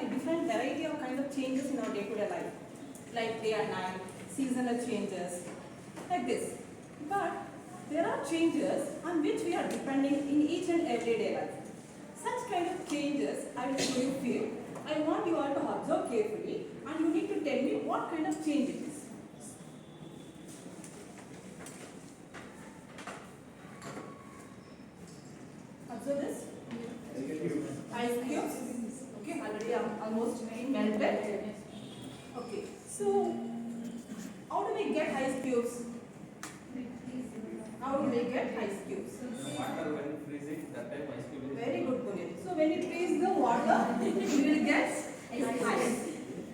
different variety of kind of changes in our day-to-day life, like day and night, seasonal changes, like this. But there are changes on which we are depending in each and everyday life. Such kind of changes I will show you few. I want you all to observe carefully and you need to tell me what kind of change it is. Observe this. Ice cubes. Okay, already almost melted. Okay, so how do we get ice cubes? How do we get ice cubes? Water when freezing, that time ice cube is. Very good, Puneet. So when you freeze the water, you will get ice.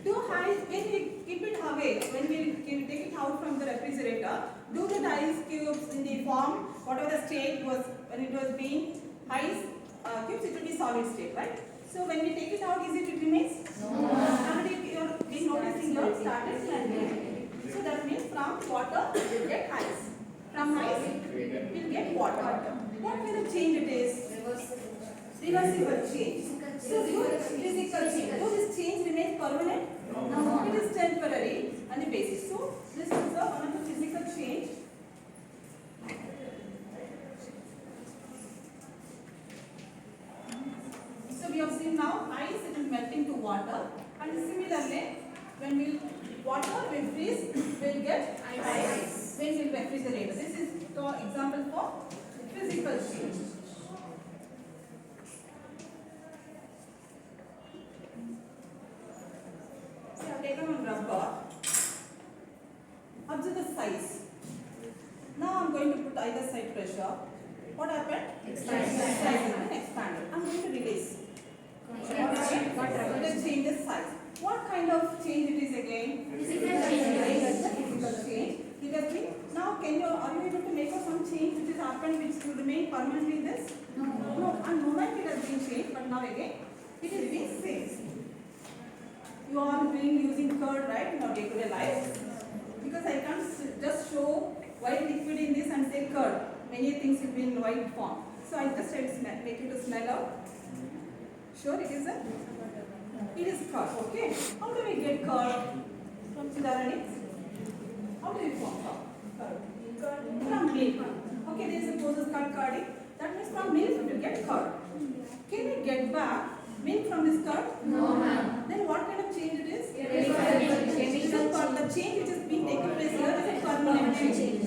To ice, when we keep it away, when we take it out from the refrigerator, do the ice cubes in the form, whatever the state was when it was being ice cubes, it will be solid state, right? So when we take it out, is it remains? No. Already you are being noticing your started melting. So that means from water you will get ice. From ice you will get water. What kind of change it is? Reversible change. So your physical change. So this change remains permanent? No. It is temporary on the basis. So this is one of the physical change. So we have seen now ice, it is melting to water, and similarly when water will freeze, we will get ice. When we refrigerate. This is the example for physical change. So I have taken one rubber. Observe the size. Now I am going to put either side pressure. What happened? Expanded. I am going to release. What happened? It changes size. What kind of change it is again? Physical change. You can see. Now are you able to make out some change which has happened which will remain permanently this? No. And moment it has been changed, but now again it is being same. You are being using curd, right, in our day-to-day life. Because I can't just show white liquid in this and say curd. Many things will be in white form. So I just try to make it to smell out. Sure, it is curd. Okay. How do we get curd from Siddharani? How do we form curd? From milk. Okay, there is a process called curding. That means from milk we will get curd. Can we get back milk from this curd? No, ma'am. Then what kind of change it is? Chemical. So the change which is being taken place here is a permanent change.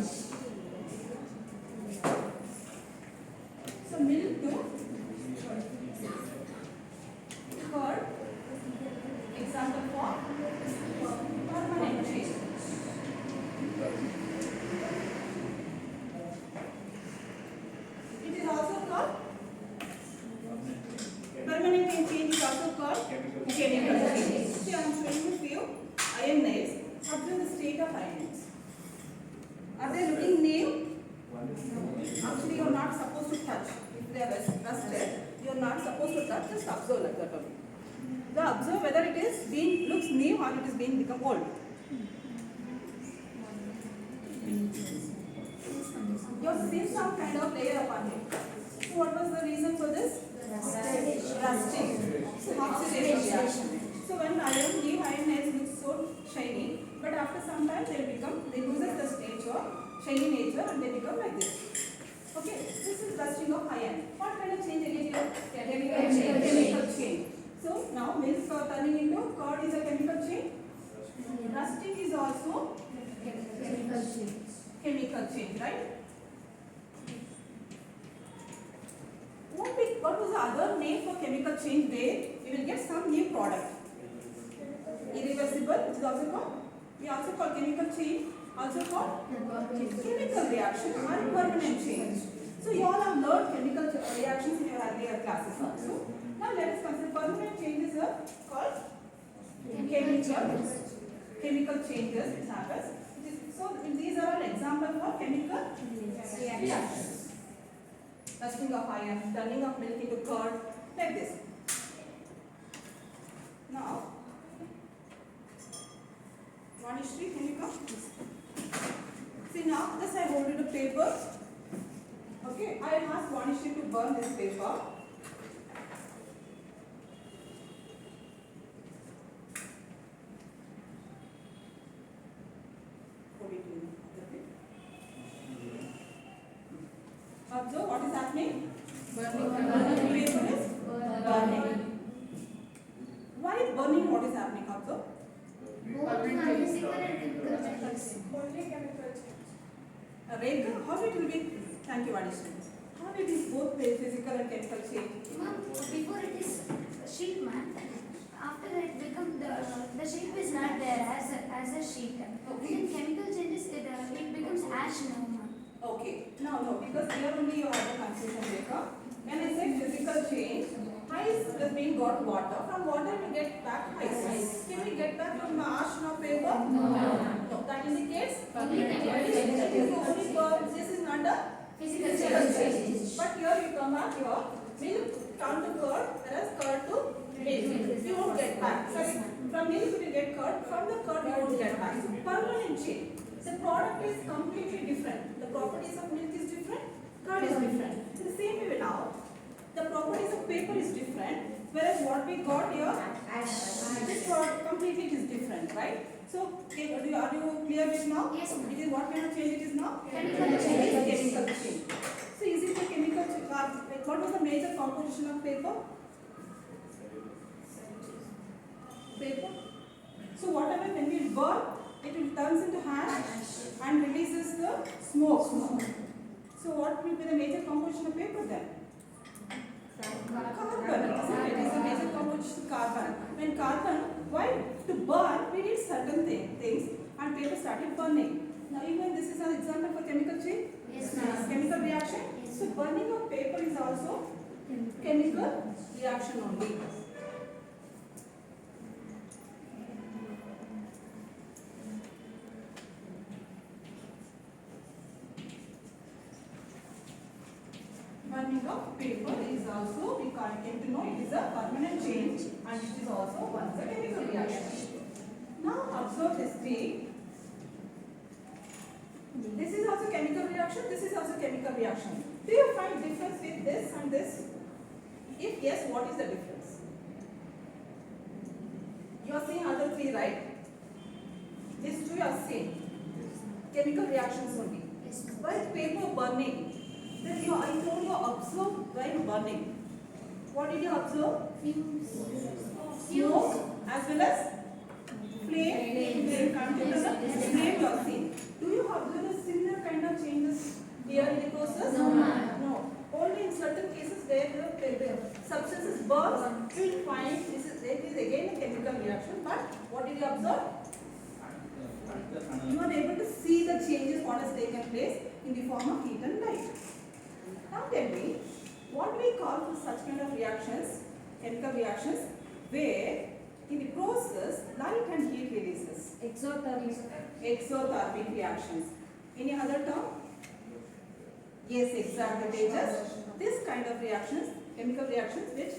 So milk to curd. Example for permanent change. It is also called permanent change is also called chemical change. See, I am showing you few iron nails. Observe the state of iron nails. Are they looking new? Actually, you are not supposed to touch. If they are rusted, you are not supposed to touch. Just observe like that only. So observe whether it is looks new or it is become old. You have seen some kind of layer upon it. So what was the reason for this? Rusting. So oxidation reaction. So when new iron nails look so shiny, but after some time they lose this nature, shiny nature, and they become like this. Okay, this is rusting of iron. What kind of change again here? Chemical change. So now milk turning into curd is a chemical change. Rusting is also chemical change, right? What was the other name for chemical change where you will get some new product? Irreversible, which is also called. We also call chemical change, also called chemical reaction or permanent change. So you all have learned chemical reactions in your earlier classes also. Now let us consider permanent changes are called chemical changes which happens. So these are all examples for chemical reactions. Rusting of iron, turning of milk into curd, like this. Now, Vanishri, can you come? See now, this I hold it a paper. Okay, I ask Vanishri to burn this paper. observe what is happening? Burning. Paper is burning. Why is burning? What is happening? Observe. Both are physical and chemical changes. Rekha, how it will be? Thank you, Addition. How it is both physical and chemical change? Ma'am, before it is sheet, ma'am. After it become the shape is not there as a sheet. Okay. Then chemical changes it becomes ash now, ma'am. Okay. Now, no, because here only you have the confusion, Rekha. When I say physical change, ice is being got water. From water we get back ice. Can we get back from ash or paper? No. That indicates Only chemical this is not the Physical physical changes. change. But here you come back here, we'll count the curd, whereas curd to milk. You won't get back. Sorry, from milk you will get curd, from the curd you won't get back. So permanent change. The product is completely different. The properties of milk is different, curd is different. In the same way now, the properties of paper is different, whereas what we got here, this product completely is different, right? So, are you clear with now? Yes, ma'am. It is what kind of change it is now? Chemical It is change. chemical change. So, is it a chemical change? Like, what was the major composition of paper? Paper. So, whatever when we burn, it will turns into ash and releases the smoke. So, what will be the major composition of paper then? Carbon. It is a major composition of carbon. When carbon, why? To burn, we need certain things and paper started burning. Now, even this is an example for chemical change. Yes, ma'am. Chemical reaction. Yes. So, burning of paper is also chemical reaction only. Burning of paper is also, we came to know it is a permanent change and it is also one of the chemical reaction. Now observe this three. This is also chemical reaction, this is also chemical reaction. Do you find difference with this and this? If yes, what is the difference? You are seeing other three, right? These two you are seeing. Chemical reactions only. Yes, ma'am. While paper burning, then I told you observe while burning. What did you observe? Fumes. Smoke as well as flame. Flame continuous flame you are seeing. Do you observe a similar kind of changes here in the process? No, ma'am. No. Only in certain cases where the substances burn, you will find it is again a chemical reaction. But what did you observe? You are able to see the changes what has taken place in the form of heat and light. Now tell me, what do we call for such kind of reactions, chemical reactions, where in the process light and heat releases? Exothermic reactions. Any other term? Yes, exactly. Tejas. This kind of reactions, chemical reactions which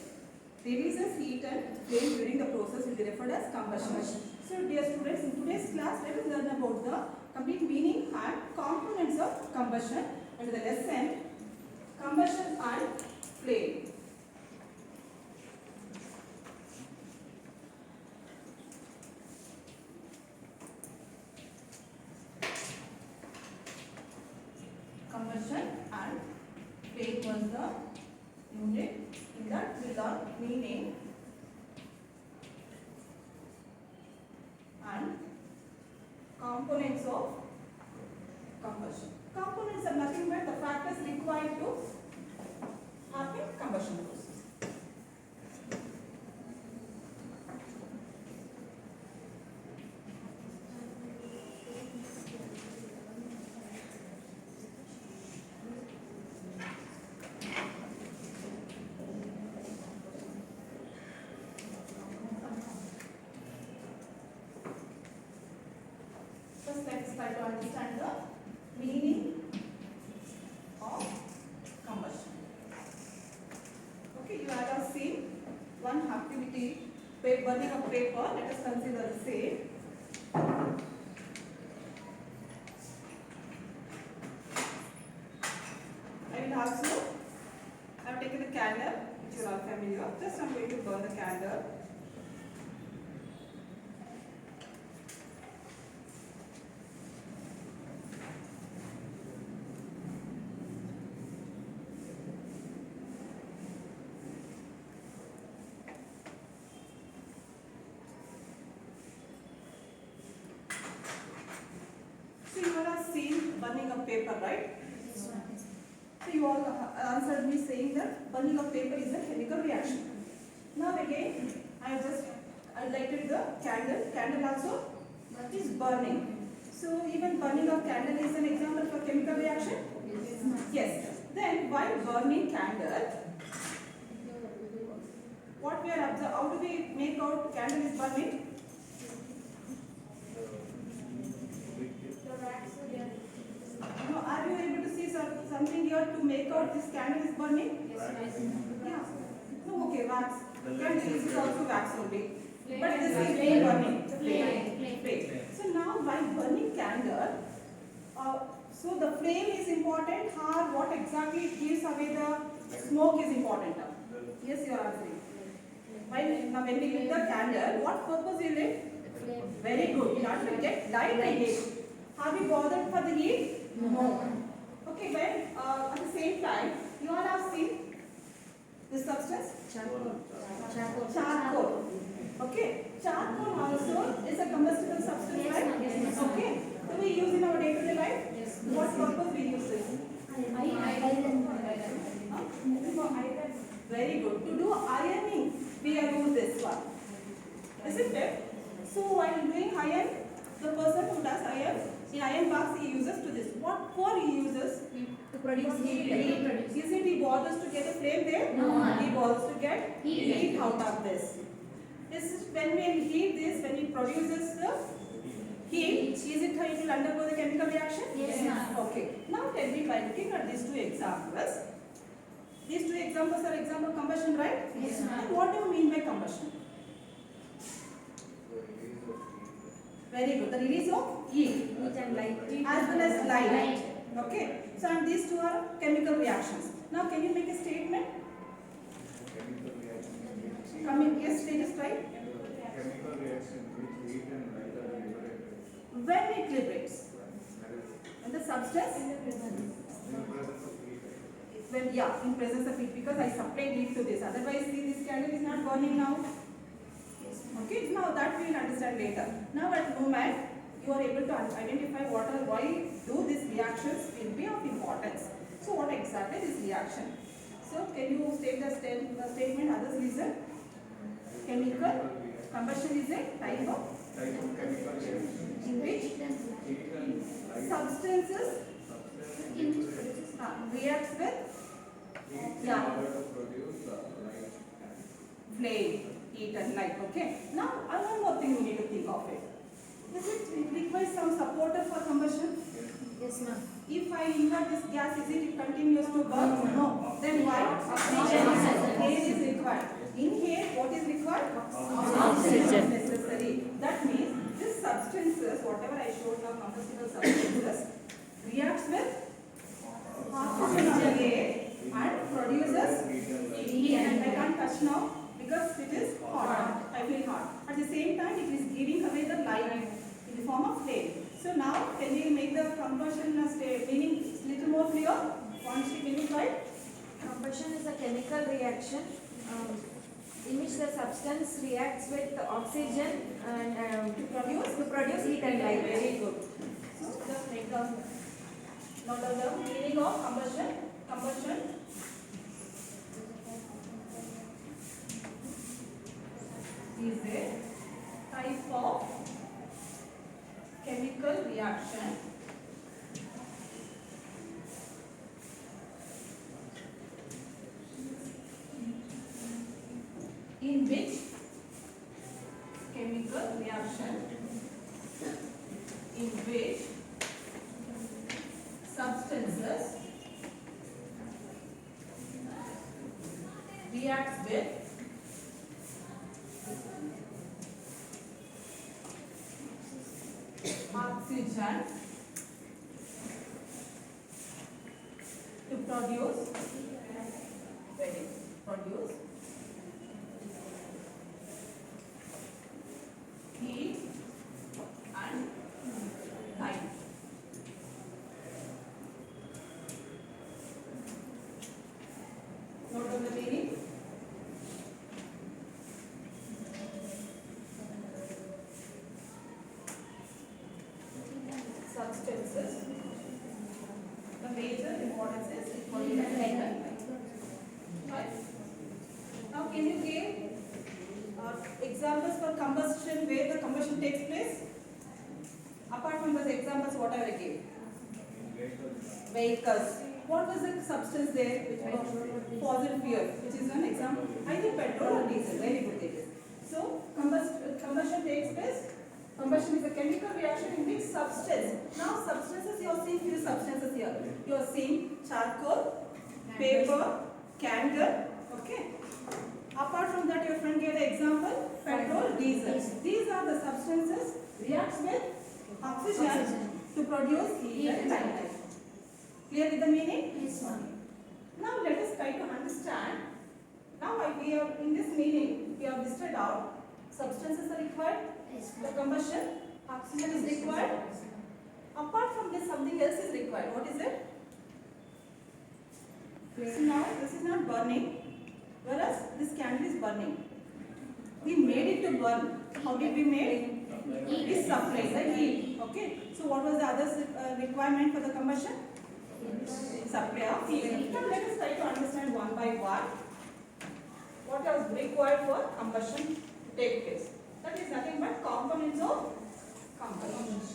releases heat and flame during the process will be referred as combustion. So dear students, in today's class let us learn about the complete meaning and components of combustion under the lesson combustion and flame. Combustion and flame was the unit. In that we learn meaning and components of combustion. Components are nothing but the factors required to happen combustion process. First, let's try to understand the meaning of combustion. Okay, you have seen one activity, burning of paper. Let us consider the same. I will ask you, I have taken the candle, which you are all familiar. Just I am going to burn the candle. burning of paper, right? So you all answered me saying that burning of paper is a chemical reaction. Now again, I just lighted the candle. Candle also is burning. So even burning of candle is an example for chemical reaction? Yes. Then while burning candle, what we are observing, how do we make out candle is burning? Now, are you able to see something here to make out this candle is burning? Yeah. No, okay, wax. Candle is also wax only. But this is flame burning. Flame. So now while burning candle, so the flame is important or what exactly it gives away the smoke is important? Yes, you are answering. Now when we lit the candle, what purpose we lit? Very good. In order to get light and heat. Have we bothered for the heat? No. Okay, when at the same time, you all have seen this substance? Charcoal. Okay. Charcoal also is a combustible substance, right? Yes. Okay. Do we use in our day-to-day life? Yes. What purpose we use this? Very good. To do ironing, we use this one. Isn't it? So while doing iron, the person who does iron, in iron box he uses to this. What for he uses? To produce heat. Isn't he bothers to get a flame there? No. He bothers to get heat out of this. This is when we heat this, when he produces the heat, is it how it will undergo the chemical reaction? Yes, ma'am. Okay. Now tell me by looking at these two examples. These two examples are example of combustion, right? Yes, ma'am. And what do you mean by combustion? Very good. The release of heat as well as light. Okay. So and these two are chemical reactions. Now can you make a statement? Yes, status right? Chemical reaction which heat and light are liberated When it liberates. And the substance? in the presence of heat. When, in presence of heat, because I supplied heat to this. Otherwise, see, this candle is not burning now. Okay, now that we will understand later. Now at the moment, you are able to identify why do these reactions will be of importance. So what exactly is reaction? So can you state the statement, others listen? Chemical combustion is a type of Chemical reaction in which heat and light substances reacts with heat in order to produce light and flame, heat and light. Okay. Now, one more thing you need to think of it. Does it require some supporter for combustion? Yes, ma'am. If I invert this gas, is it continuous to burn? No. Then why? Oxygen. Air is required. In here, what is required? Oxygen is necessary. That means this substances, whatever I showed now, combustible substances, reacts with oxygen on the air and produces heat. And I can't touch now because it is hot. I feel hot. At the same time, it is giving away the light in the form of flame. So now, can we make the combustion meaning little more clear? Can you try? Combustion is a chemical reaction in which the substance reacts with the oxygen and to produce heat and light. Very good. So just make the note of the meaning of combustion. Combustion is a type of chemical reaction in which substances reacts with oxygen to produce heat and light. Note on the meaning. Substances combustion takes place? Apart from those examples, what I gave? Vehicles. What was the substance there which was fossil fuel, which is an example? Either petrol or diesel. Very good, Tejas. So combustion takes place. Combustion is a chemical reaction in which substance. Now substances, you are seeing few substances here. You are seeing charcoal, paper, candle. Okay. Apart from that, your friend gave the example petrol, diesel. These are the substances reacts with oxygen to produce heat and light. Clear with the meaning? Yes, ma'am. Now let us try to understand. Now we have in this meaning we have listed out substances are required. Yes, The ma'am. combustion, oxygen is required. Apart from this, something else is required. What is it? So now this is not burning, whereas this candle is burning. We made it to burn. How did we make? We supplied the heat. Okay. So what was the other requirement for the combustion? Supply of heat. Now let us try to understand one by one. What was required for combustion to take place? That is nothing but components of combustion.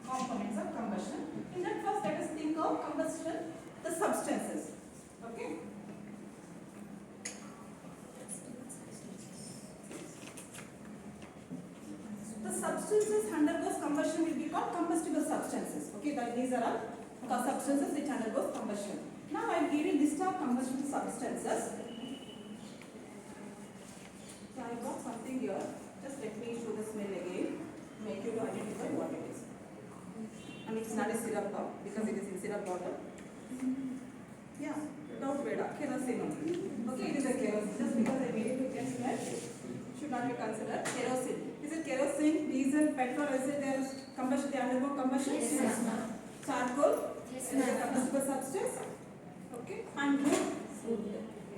Components of combustion. In that first let us think of combustion, the substances. Okay. The substances undergoes combustion will be called combustible substances. Okay, that these are all the substances which undergoes combustion. Now I am giving list of combustible substances. So I got something here. Just let me show the smell again. Make you to identify what it is. And it's not a syrup now because it is in syrup bottle. Yeah, doubt veda, kerosene only. Okay, it is a kerosene. Just because I made it to get smell, should not be considered kerosene. Is it kerosene, diesel, petrol? Is it there combustion? They undergo combustion? Yes, ma'am. Charcoal? Yes, Is it a ma'am. combustible substance? Okay. And wood?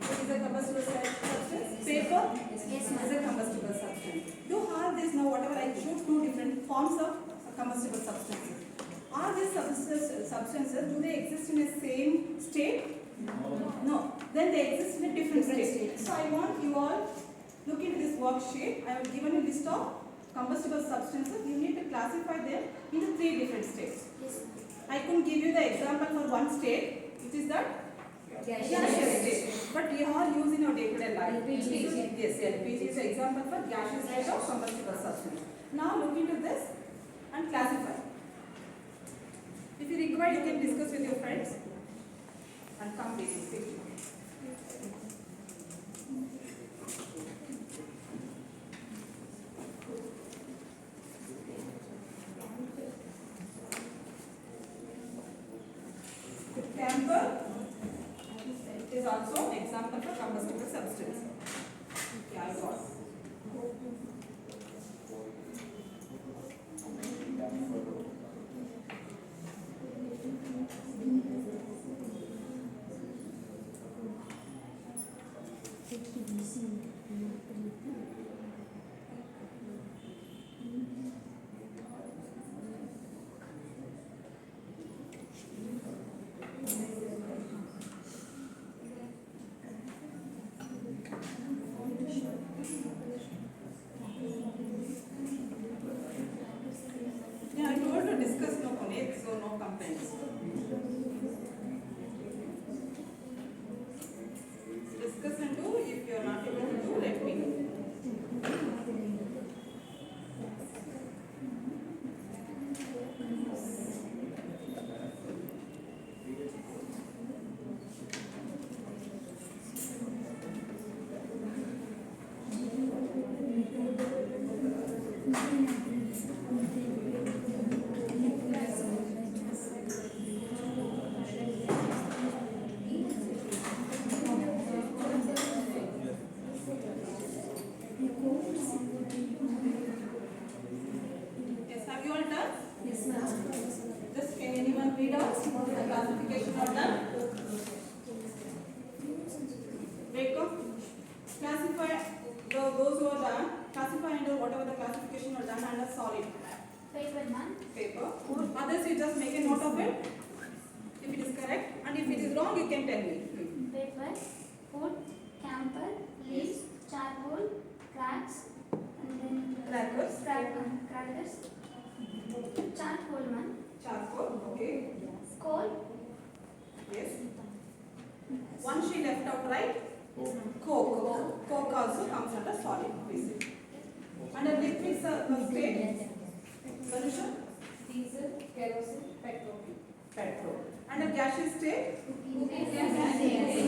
It is a combustible substance. Paper? Yes, Is ma'am. a combustible substance. Do all this now, whatever I showed, two different forms of combustible substances. Are these substances, do they exist in the same state? No. Then they exist in a different state. So I want you all look into this worksheet. I have given a list of combustible substances. You need to classify them into three different states. Yes, I couldn't give you the example for one state, which is that gaseous state. But we are using our day-to-day life. LPG. Yes, LPG is an example for gaseous state of combustible substance. Now look into this and classify. If you require, you can discuss with your friends and come quickly. Camphor is also an example for combustible substance. Yeah, I got. Yeah, I told to discuss no connect, so no complaints. Discuss and do. If you are not able to do, let me know. Yes, have you all done? Yes, ma'am. Just can anyone read out the classification or done? Breakup. Classify those who are done. Classify under whatever the classification are done under solid Paper, ma'am. paper. Others you just make a note of it. If it is correct and if it is wrong, you can tell me. Paper. example, leaves, charcoal, cracks, and then Crackers. crackers, charcoal one, Charcoal. Okay. coal, Yes. One she left out, right? Coke. Coke. Coke also comes under solid waste. Under liquid state, solution, Diesel, kerosene, petrol. petrol. Under gaseous state,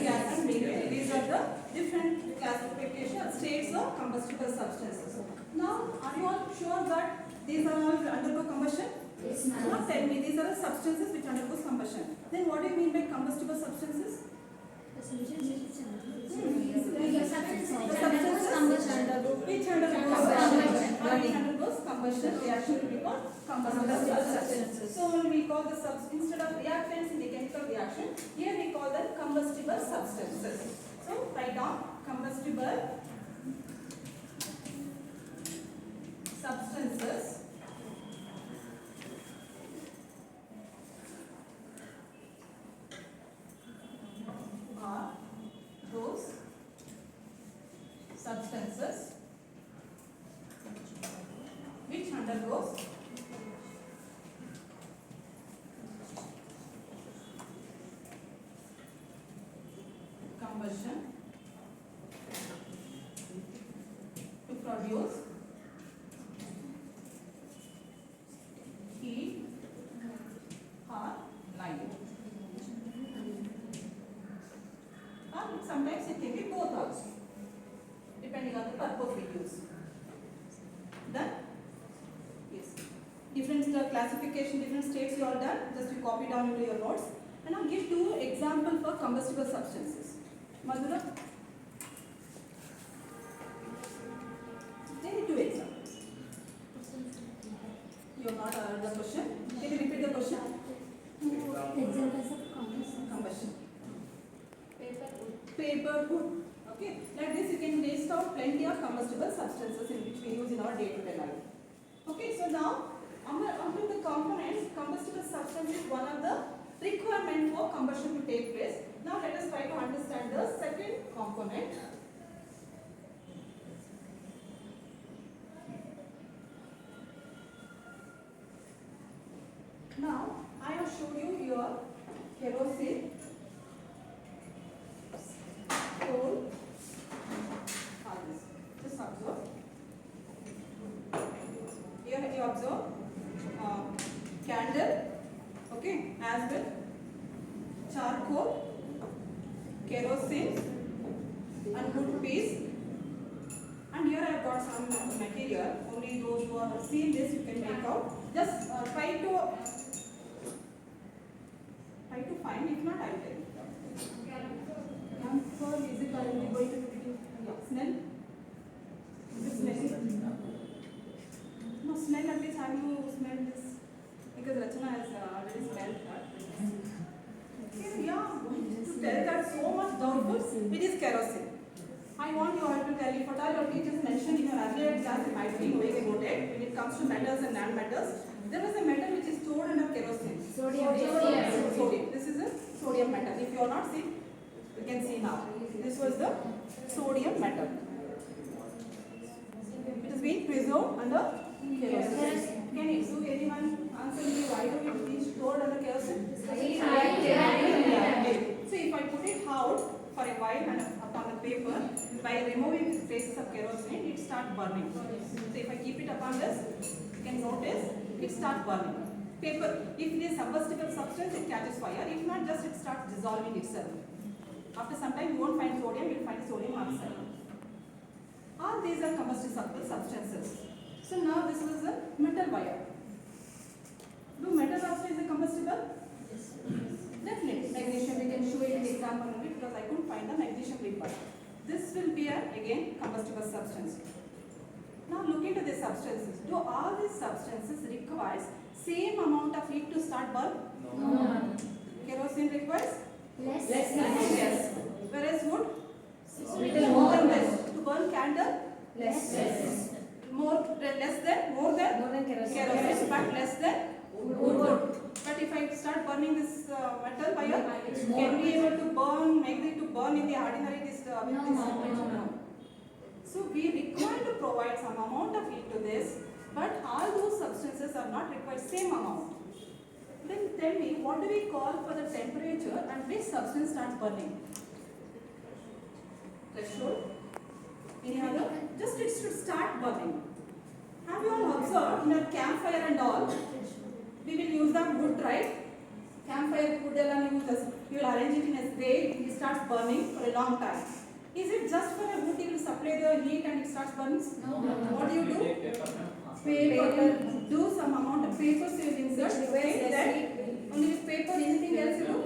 gas and methane. These are the different classification states of combustible substances. Now, are you all sure that these are all undergo combustion? yes, Now tell me, these are the substances which undergoes combustion. Then what do you mean by combustible substances? The substances The combustion. which undergoes combustion reaction will be called combustible substances. So we call the instead of reactants in the chemical reaction, here we call them combustible substances. So write down combustible substances are those substances which undergoes combustion to produce heat or light. Or sometimes it can be both also, depending on the purpose we use. Done? Yes. Different classification, different states you all done. Just you copy down into your notes. And I'll give two examples for combustible substances. Madhura? Take two examples. You have not heard the question. Can you repeat the question? Examples of combustion. Combustion. Paper, wood. Okay. Like this, you can list out plenty of combustible substances in which we use in our day-to-day life. Okay. So now, among the components, combustible substance is one of the requirement for combustion to take place. Now let us try to understand the second component. Now I have showed you here kerosene, coal, all this. Just observe. Here you observe candle, okay, as well charcoal, kerosene, and wood piece. And here I have got some material. Only those who have seen this you can make out. Just try to find. If not, I will tell you. Camphor, is it already going to be smell? Is it smelling? No smell. At least have you smelled this? Because Rachana has already smelled that. Okay, yeah. To tell that so much doubtful, it is kerosene. I want you all to tell if at all your teachers mentioned in your earlier class, you might be knowing about it. When it comes to metals and non-metals, there is a metal which is stored under kerosene. Sodium. Sodium. This is a sodium metal. If you are not seeing, you can see now. This was the sodium metal. It is being preserved under kerosene. Can you do anyone answer me why do it be stored under kerosene? So if I put it out for a while and upon the paper, by removing the traces of kerosene, it starts burning. So if I keep it upon this, you can notice it starts burning. Paper, if it is combustible substance, it catches fire. If not, just it starts dissolving itself. After some time, you won't find sodium, you will find sodium oxide. All these are combustible substances. So now this was a metal wire. Do metal also is a combustible? Definitely. Magnesium, we can show it in the example only because I couldn't find the magnesium vapor. This will be again combustible substance. Now look into the substances. Do all these substances requires same amount of heat to start burn? No. Kerosene requires? Less. Yes. Whereas wood? Little More than less. To burn candle? Less. More than kerosene, but less than wood. But if I start burning this metal wire, can we able to burn, make it to burn burn in the ordinary with this temperature? No. So we require to provide some amount of heat to this, but all those substances are not required same amount. Then tell me, what do we call for the temperature and which substance starts burning? Threshold? Any other? Just it should start burning. Have you all observed in a campfire and all, we will use the wood, right? Campfire wood you will arrange it in a way, it starts burning for a long time. Is it just for a wood you will supply the heat and it starts burning? No. What do you do? Take paper. Paper. You do some amount of paper so you will insert. Okay, then only with paper, anything else you do?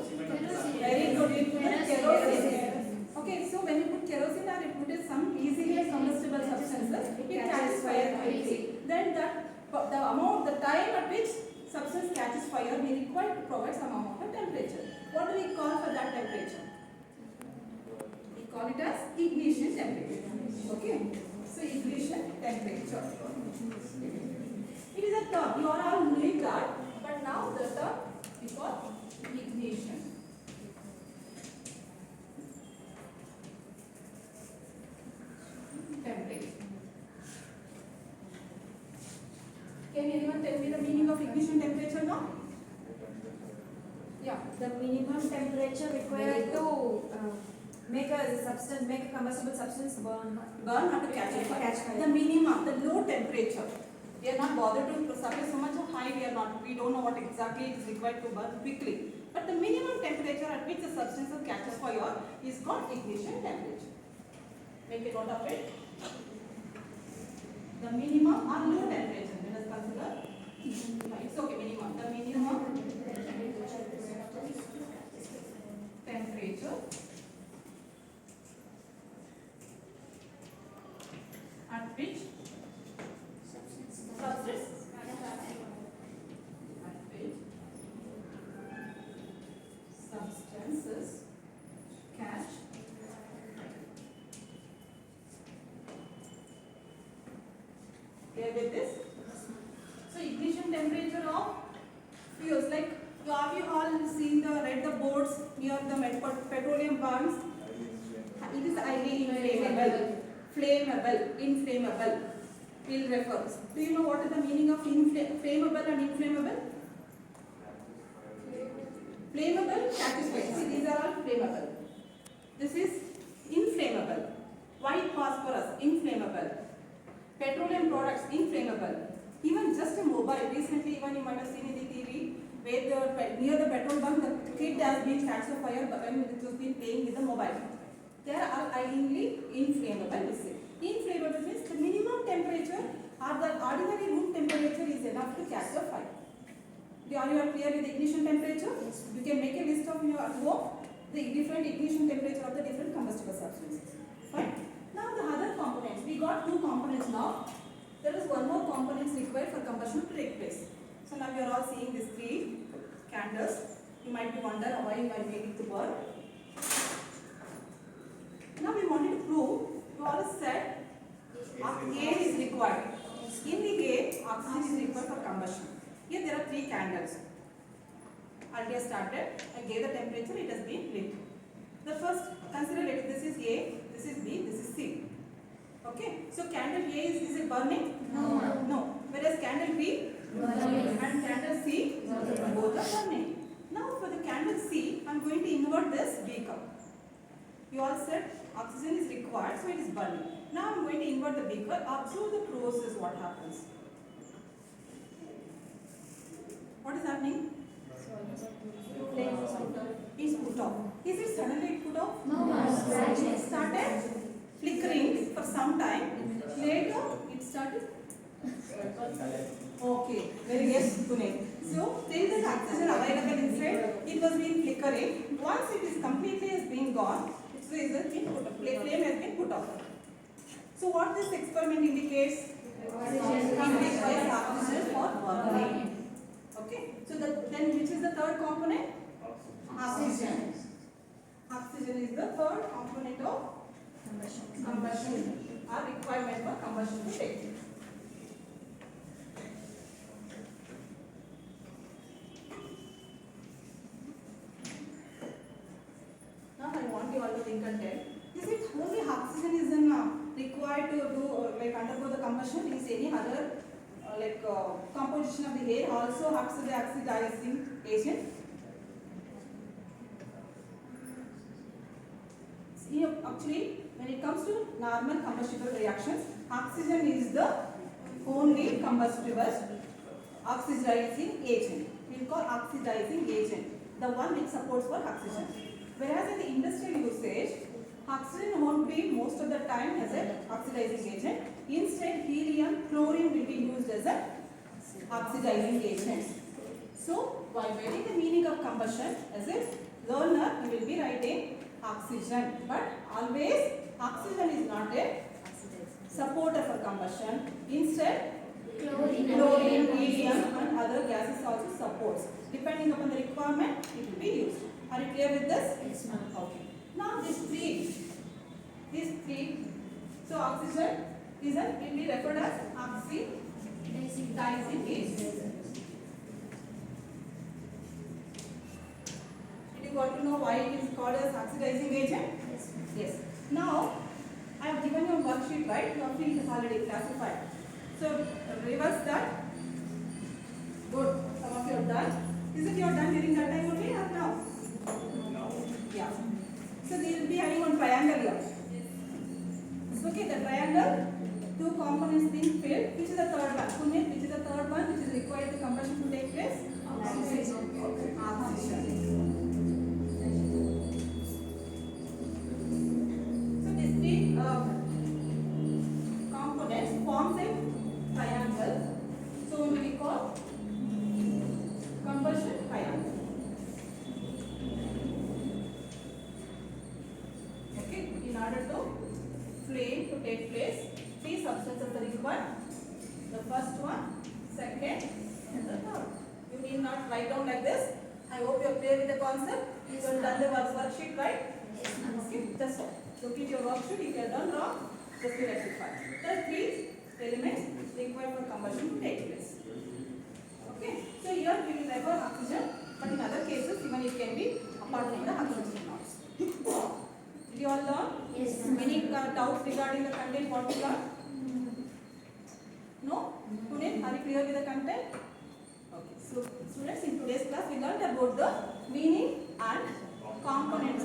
Very good. You put kerosene. Okay, so when you put kerosene or you put some easily combustible substances, it catches fire quickly. Then the time at which substance catches fire, we require to provide some amount of temperature. What do we call for that temperature? We call it as ignition temperature. Okay, so ignition temperature. It is a term. You are all knowing that, but now the term we call ignition. Temperature. Can anyone tell me the meaning of ignition temperature now? Yeah. The minimum temperature required to make a combustible substance burn. Burn or to catch fire. Catch fire. The minimum, the low temperature. We are not bothered to supply so much of high. We don't know what exactly is required to burn quickly. But the minimum temperature at which the substance catches fire is called ignition temperature. Make a note of it. The minimum or low temperature. Let us consider. It's okay. Minimum. The minimum temperature at which substances catch clear with this? So ignition temperature of fuels, like have you all seen read the boards near the petroleum burns? It is highly inflammable. We'll refer. Do you know what is the meaning of flammable and inflammable? Flammable catches fire. See, these are all flammable. This is inflammable. White phosphorus, inflammable. Petroleum products, inflammable. Even just a mobile. Recently, even you might have seen in the TV where near the petrol bunk, the kid has been catch a fire when it was been playing with the mobile. They are highly inflammable. We say. Inflammable means the minimum temperature or the ordinary room temperature is enough to catch a fire. Are you clear with the ignition temperature? Yes. You can make a list of your home the different ignition temperature of the different combustible substances. Fine. Now the other components. We got two components now. There is one more component required for combustion to take place. So now you are all seeing these three candles. You might be wondering why I made it to burn. Now we wanted to prove. You all said air is required. In the air, oxygen is required for combustion. Here there are three candles. Earlier started. I gave the temperature. It has been lit. The first, consider it. This is A. This is B. This is C. Okay. So candle A is it burning? No. No. Whereas candle B and candle C both are burning. Now for the candle C, I am going to invert this beaker. You all said oxygen is required, so it is burning. Now I am going to invert the beaker. Observe the process. What happens? What is happening? Is put off. Is it suddenly put off? No. It started flickering for some time. Later it started. Okay, very yes, Pune. So till the oxygen available inside, it was been flickering. Once it is completely has been gone, it has been put off. Flame has been put off. So what this experiment indicates? It requires oxygen for burning. Okay. So then which is the third component? Oxygen. Oxygen is the third component of combustion or requirement for combustion to take place. Now I want you all to think and combustion is any other composition of the air also acts as the oxidizing agent. Actually, when it comes to normal combustible reactions, oxygen is the only combustible oxidizing agent. We call oxidizing agent, the one which supports for oxygen. Whereas in the industrial usage, oxygen won't be most of the time as an oxidizing agent. Instead, helium, chlorine will be used as an oxidizing agent. So, while writing the meaning of combustion, as a learner, you will be writing oxygen. But always, oxygen is not a supporter for combustion. Instead, chlorine, helium and other gases also supports. Depending upon the requirement, it will be used. Are you clear with this? Yes, ma'am. Okay. Now these three, so oxygen is will be referred as oxidizing agent. Did you got to know why it is called as oxidizing agent? Yes, ma'am. Yes. Now, I have given you a worksheet, right? Your field is already classified. So, reverse that. Good. Some of you have done. Is it you have done during that time only or now? Yeah. So, they will be having one triangle here. So, okay, the triangle, two components being filled. Which is the third one? Puneet, which is the third one which is required the combustion to take place? Oxygen. So, these three components forms a triangle. So, we call combustion triangle. Okay, in order to flame to take place, three substances are required. The first one, second, and the third. You need not write down like this. I hope you are clear with the concept. Yes, You have done the worksheet, right? Yes, ma'am. Okay, just look at your worksheet. If you have done wrong, just be rectified. There are three elements required for combustion to take place. Okay, so here we will refer oxygen, but in other cases, even it can be apart from the oxygen nodes. Did you all learn? Yes, ma'am. Any doubts regarding the content what we learned? No? Puneet, are you clear with the content? Okay, so students, in today's class we learned about the meaning and component